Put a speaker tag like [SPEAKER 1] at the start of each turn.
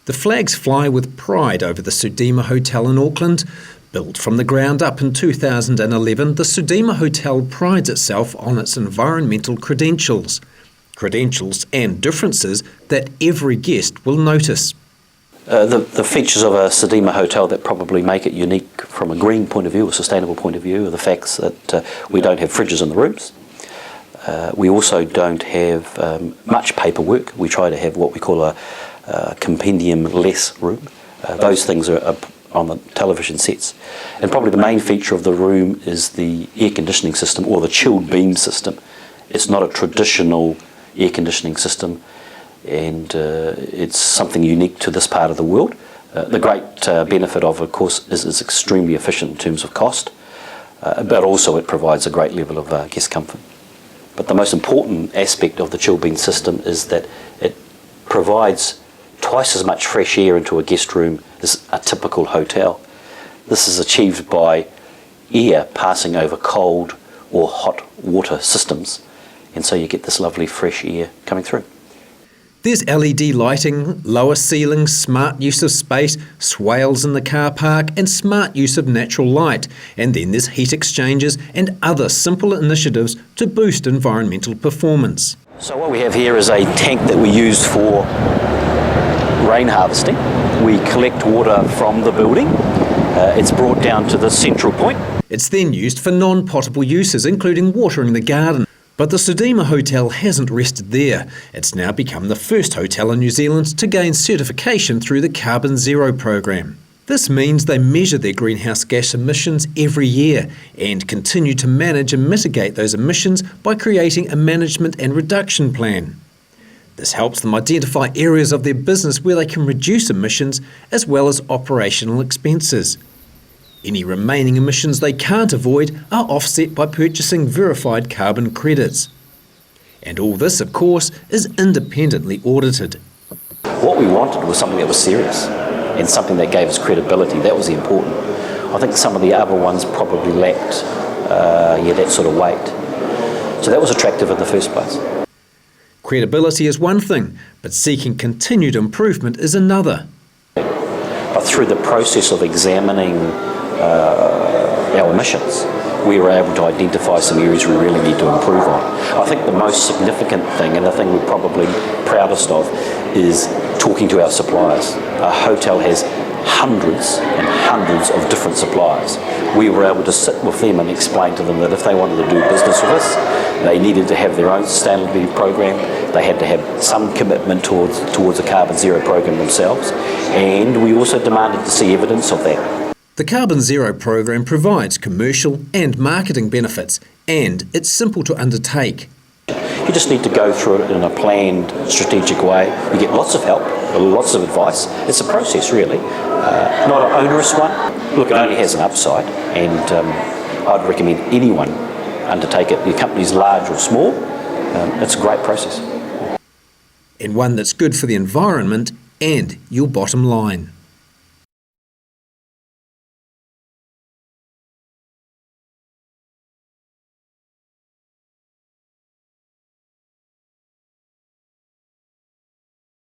[SPEAKER 1] The flags fly with pride over the Sudima Hotel in Auckland. Built from the ground up in 2011, the Sudima Hotel prides itself on its environmental credentials. Credentials and differences that every guest will notice.
[SPEAKER 2] The features of a Sudima hotel that probably make it unique from a green point of view, a sustainable point of view, are the facts that we don't have fridges in the rooms. We also don't have much paperwork. We try to have what we call a compendium-less room. Those things are on the television sets. And probably the main feature of the room is the air conditioning system, or the chilled beam system. It's not a traditional air conditioning system, and it's something unique to this part of the world. The great benefit of course, is it's extremely efficient in terms of cost, but also it provides a great level of guest comfort. But the most important aspect of the chill beam system is that it provides twice as much fresh air into a guest room as a typical hotel. This is achieved by air passing over cold or hot water systems, and so you get this lovely fresh air coming through.
[SPEAKER 1] There's LED lighting, lower ceilings, smart use of space, swales in the car park and smart use of natural light. And then there's heat exchangers and other simple initiatives to boost environmental performance.
[SPEAKER 2] So what we have here is a tank that we use for rain harvesting. We collect water from the building. It's brought down to the central point.
[SPEAKER 1] It's then used for non-potable uses, including watering the garden. But the Sudima Hotel hasn't rested there. It's now become the first hotel in New Zealand to gain certification through the carboNZero program. This means they measure their greenhouse gas emissions every year and continue to manage and mitigate those emissions by creating a management and reduction plan. This helps them identify areas of their business where they can reduce emissions as well as operational expenses. Any remaining emissions they can't avoid are offset by purchasing verified carbon credits. And all this, of course, is independently audited.
[SPEAKER 2] What we wanted was something that was serious and something that gave us credibility. That was the important. I think some of the other ones probably lacked that sort of weight. So that was attractive in the first place.
[SPEAKER 1] Credibility is one thing, but seeking continued improvement is another.
[SPEAKER 2] But through the process of examining our emissions, we were able to identify some areas we really need to improve on. I think the most significant thing, and the thing we're probably proudest of, is talking to our suppliers. Our hotel has hundreds and hundreds of different suppliers. We were able to sit with them and explain to them that if they wanted to do business with us, they needed to have their own sustainability program. They had to have some commitment towards a carboNZero program themselves, and we also demanded to see evidence of that.
[SPEAKER 1] The carboNZero program provides commercial and marketing benefits, and it's simple to undertake.
[SPEAKER 2] You just need to go through it in a planned, strategic way. You get lots of help, lots of advice. It's a process, really, not an onerous one. Look, it only has an upside, and I'd recommend anyone undertake it. Your company's large or small, it's a great process.
[SPEAKER 1] And one that's good for the environment and your bottom line.